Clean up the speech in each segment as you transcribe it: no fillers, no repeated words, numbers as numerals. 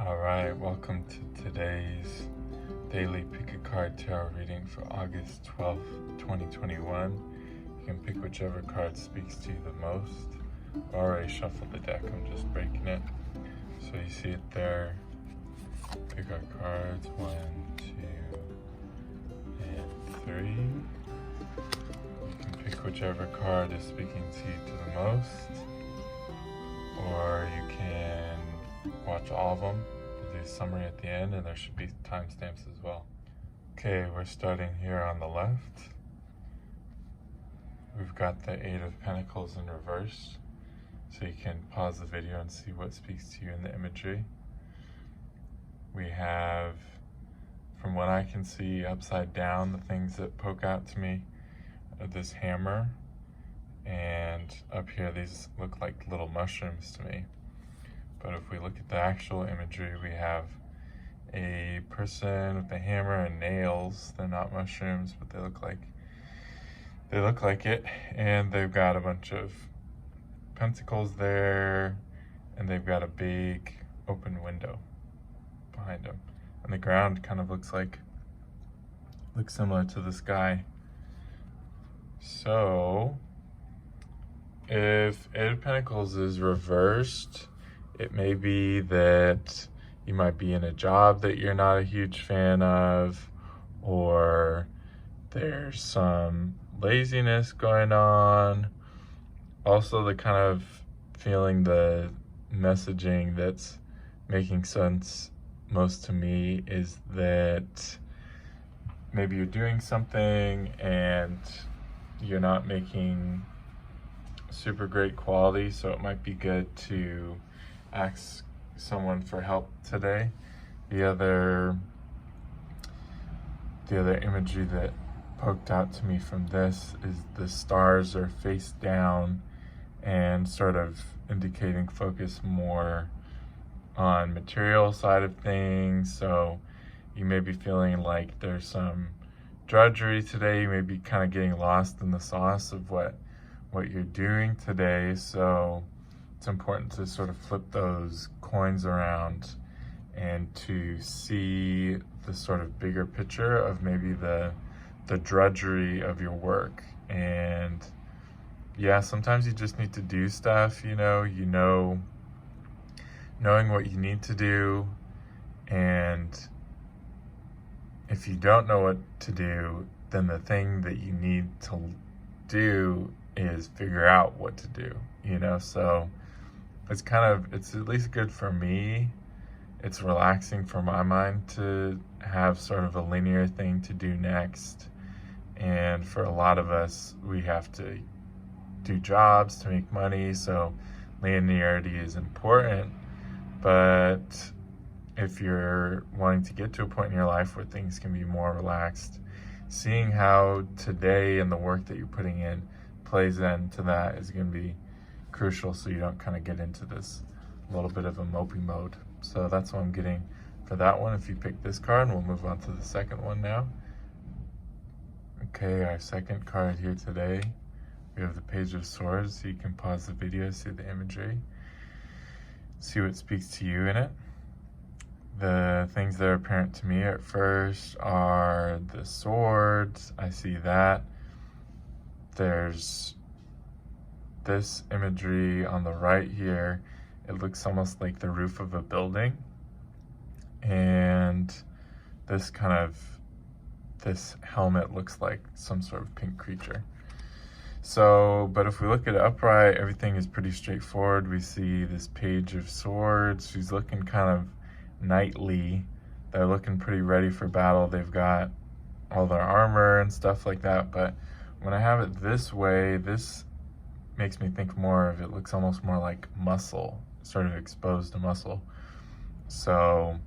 Alright, welcome to today's daily pick a card tarot reading for August 12th, 2021. You can pick whichever card speaks to you the most. I already shuffled the deck, I'm just breaking it. So you see it there. Pick our cards, 1, 2, and 3. You can pick whichever card is speaking to you to the most. Or you can watch all of them. We'll do a summary at the end, and there should be timestamps as well. Okay, we're starting here on the left. We've got the 8 of Pentacles in reverse, so you can pause the video and see what speaks to you in the imagery. We have, from what I can see, upside down, the things that poke out to me are this hammer, and up here these look like little mushrooms to me. But if we look at the actual imagery, we have a person with a hammer and nails. They're not mushrooms, but they look like it. And they've got a bunch of pentacles there, and they've got a big open window behind them. And the ground kind of looks similar to the sky. So if 8 of Pentacles is reversed, it may be that you might be in a job that you're not a huge fan of, or there's some laziness going on. Also, the kind of feeling, the messaging that's making sense most to me is that maybe you're doing something and you're not making super great quality, so it might be good to ask someone for help today. The other imagery that poked out to me from this is the stars are face down and sort of indicating focus more on material side of things. So you may be feeling like there's some drudgery today. You may be kind of getting lost in the sauce of what you're doing today. So it's important to sort of flip those coins around and to see the sort of bigger picture of maybe the drudgery of your work. And yeah, sometimes you just need to do stuff, knowing what you need to do. And if you don't know what to do, then the thing that you need to do is figure out what to do, so it's at least good for me. It's relaxing for my mind to have sort of a linear thing to do next. And for a lot of us, we have to do jobs to make money, so linearity is important. But if you're wanting to get to a point in your life where things can be more relaxed, seeing how today and the work that you're putting in plays into that is going to be crucial, so you don't kind of get into this little bit of a mopey mode. So that's what I'm getting for that one. If you pick this card, we'll move on to the second one now. Okay, our second card here today, we have the Page of Swords. So you can pause the video, see the imagery, see what speaks to you in it. The things that are apparent to me at first are the swords. I see that. There's this imagery on the right here. It looks almost like the roof of a building. And this helmet looks like some sort of pink creature. So, but if we look at it upright, everything is pretty straightforward. We see this Page of Swords. She's looking kind of knightly. They're looking pretty ready for battle. They've got all their armor and stuff like that. But when I have it this way, this makes me think more of, it looks almost more like muscle, sort of exposed muscle. So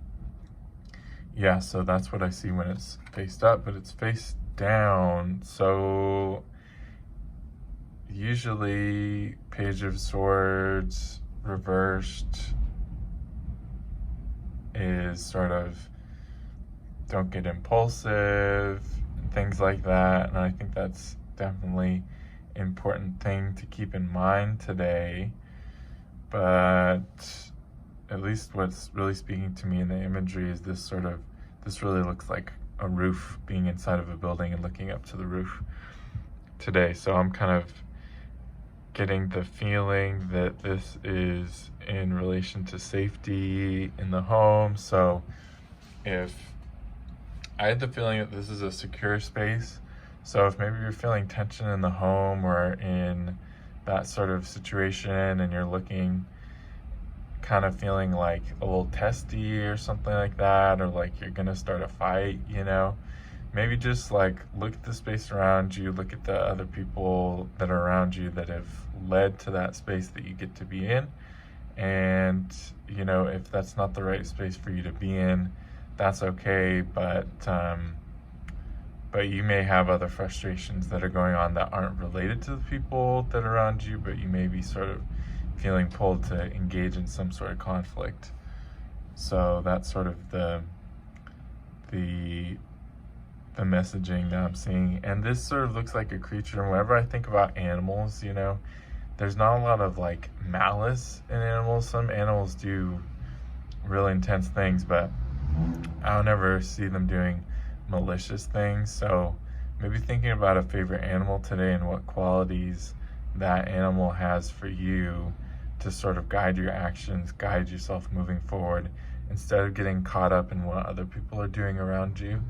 yeah, so that's what I see when it's faced up, but it's face down. So usually Page of Swords reversed is sort of don't get impulsive and things like that. And I think that's definitely an important thing to keep in mind today. But at least what's really speaking to me in the imagery is this really looks like a roof, being inside of a building and looking up to the roof today. So I'm kind of getting the feeling that this is in relation to safety in the home. So if I had the feeling that this is a secure space, so if maybe you're feeling tension in the home or in that sort of situation and you're looking, kind of feeling like a little testy or something like that, or like you're gonna start a fight, maybe just like look at the space around you, look at the other people that are around you that have led to that space that you get to be in. And, if that's not the right space for you to be in, that's okay. But you may have other frustrations that are going on that aren't related to the people that are around you, but you may be sort of feeling pulled to engage in some sort of conflict. So that's sort of the messaging that I'm seeing. And this sort of looks like a creature, and whenever I think about animals, there's not a lot of like malice in animals. Some animals do really intense things, but I don't ever see them doing malicious things. So maybe thinking about a favorite animal today and what qualities that animal has for you to sort of guide your actions, guide yourself moving forward, instead of getting caught up in what other people are doing around you.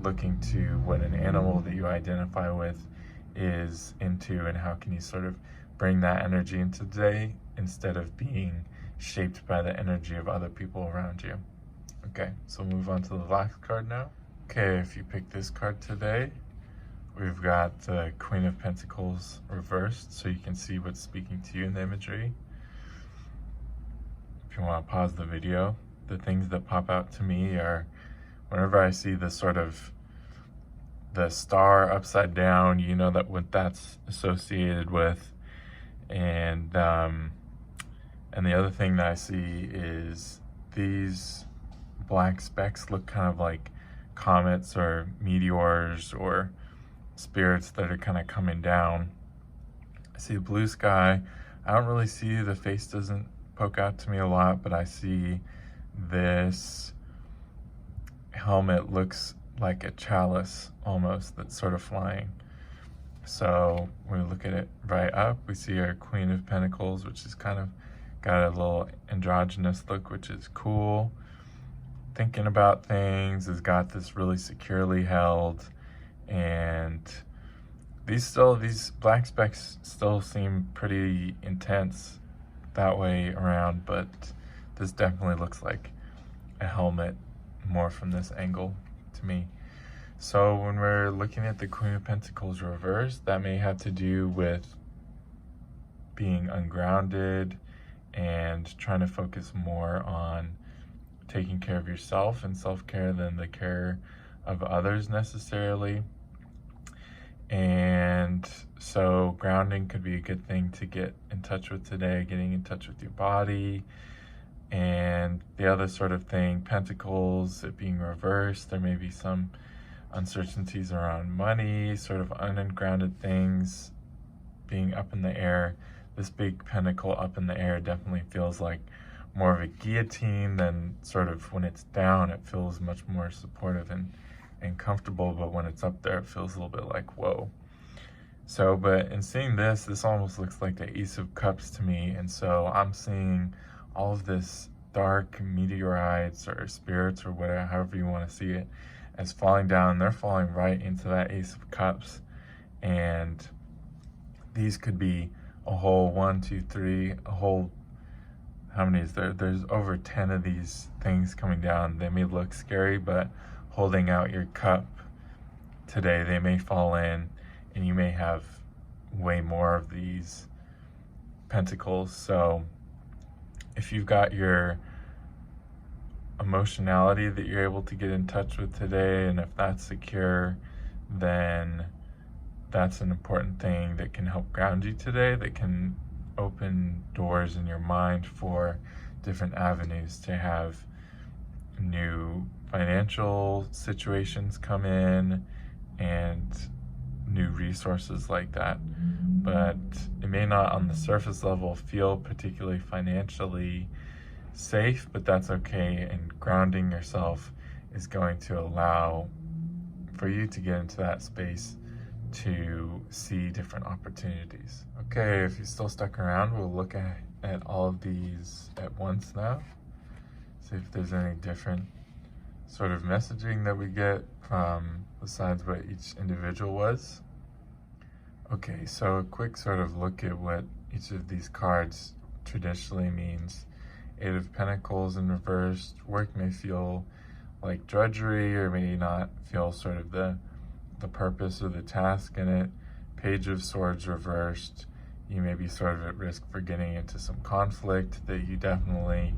Looking to what an animal that you identify with is into, and how can you sort of bring that energy into today instead of being shaped by the energy of other people around you. Okay, so move on to the last card now. Okay, if you pick this card today, we've got the Queen of Pentacles reversed, so you can see what's speaking to you in the imagery. If you want to pause the video, the things that pop out to me are whenever I see the sort of the star upside down, that what that's associated with. And the other thing that I see is these black specks look kind of like comets or meteors or spirits that are kind of coming down. I see a blue sky. I don't really see, the face doesn't poke out to me a lot, but I see this helmet looks like a chalice almost that's sort of flying. So when we look at it right up, we see our Queen of Pentacles, which is kind of got a little androgynous look, which is cool. Thinking about things, has got this really securely held, and these black specks still seem pretty intense that way around, but this definitely looks like a helmet more from this angle to me. So when we're looking at the Queen of Pentacles reversed, that may have to do with being ungrounded and trying to focus more on taking care of yourself and self-care than the care of others necessarily. And so grounding could be a good thing to get in touch with today, getting in touch with your body. And the other sort of thing, Pentacles, it being reversed, there may be some uncertainties around money, sort of ungrounded things being up in the air. This big pentacle up in the air definitely feels like more of a guillotine than sort of when it's down, it feels much more supportive and comfortable, but when it's up there, it feels a little bit like, whoa. So, but in seeing this almost looks like the Ace of Cups to me, and so I'm seeing all of this dark meteorites or spirits or whatever, however you want to see it, as falling down. They're falling right into that Ace of Cups, and these could be a whole 1, 2, 3, a whole, how many is there? There's over 10 of these things coming down. They may look scary, but holding out your cup today, they may fall in, and you may have way more of these pentacles. So if you've got your emotionality that you're able to get in touch with today, and if that's secure, then that's an important thing that can help ground you today, that can open doors in your mind for different avenues to have new financial situations come in and new resources like that. But it may not on the surface level feel particularly financially safe, but that's okay. And grounding yourself is going to allow for you to get into that space to see different opportunities. Okay, if you're still stuck around, we'll look at all of these at once now. See if there's any different sort of messaging that we get from besides what each individual was. Okay, so a quick sort of look at what each of these cards traditionally means. Eight of Pentacles in reversed. Work may feel like drudgery or may not feel sort of the purpose or the task in it. Page of Swords reversed. You may be sort of at risk for getting into some conflict that you definitely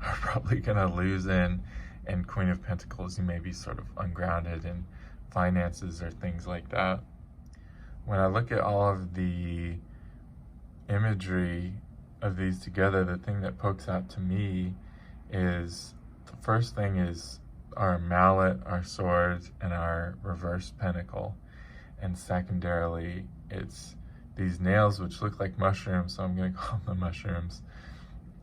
are probably going to lose in. And Queen of Pentacles, you may be sort of ungrounded in finances or things like that. When I look at all of the imagery of these together, the thing that pokes out to me is, the first thing is our mallet, our swords, and our reversed pentacle. And secondarily, it's these nails which look like mushrooms, so I'm going to call them the mushrooms,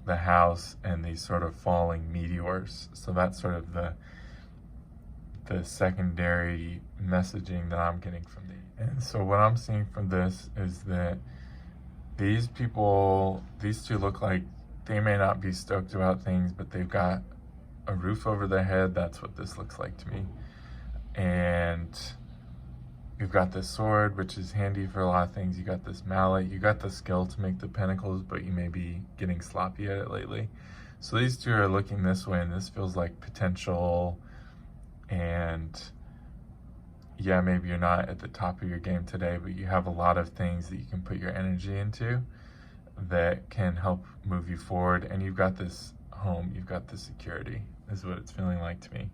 the house, and these sort of falling meteors. So that's sort of the secondary messaging that I'm getting from these. And so what I'm seeing from this is that these people, these two look like they may not be stoked about things, but they've got a roof over their head. That's what this looks like to me. And you've got this sword, which is handy for a lot of things. You got this mallet, you got the skill to make the pentacles, but you may be getting sloppy at it lately. So these two are looking this way, and this feels like potential. And yeah, maybe you're not at the top of your game today, but you have a lot of things that you can put your energy into that can help move you forward. And you've got this home, you've got the security, is what it's feeling like to me.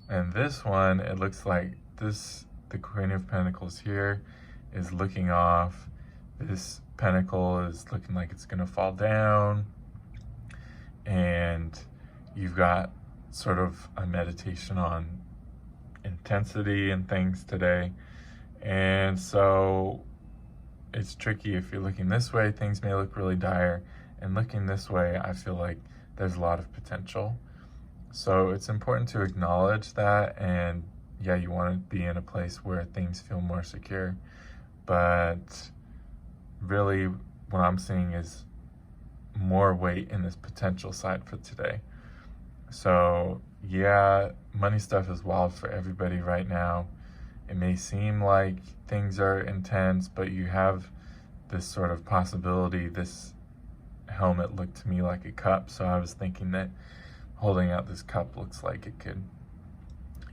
And this one, it looks like this, the Queen of Pentacles here is looking off. This pentacle is looking like it's gonna fall down. And you've got sort of a meditation on intensity and things today. And so it's tricky. If you're looking this way, things may look really dire. And looking this way, I feel like there's a lot of potential. So it's important to acknowledge that. And yeah, you want to be in a place where things feel more secure. But really what I'm seeing is more weight in this potential side for today. So yeah, money stuff is wild for everybody right now. It may seem like things are intense, but you have this sort of possibility. This helmet looked to me like a cup, so I was thinking that holding out this cup looks like it could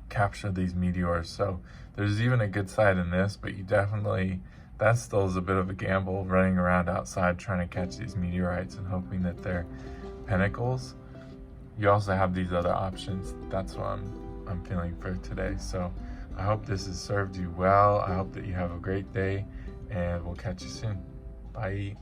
capture these meteors. So there's even a good side in this, but you definitely, that still is a bit of a gamble, running around outside trying to catch these meteorites and hoping that they're pentacles. You also have these other options. That's what I'm feeling for today. So I hope this has served you well. I hope that you have a great day, and we'll catch you soon. Bye.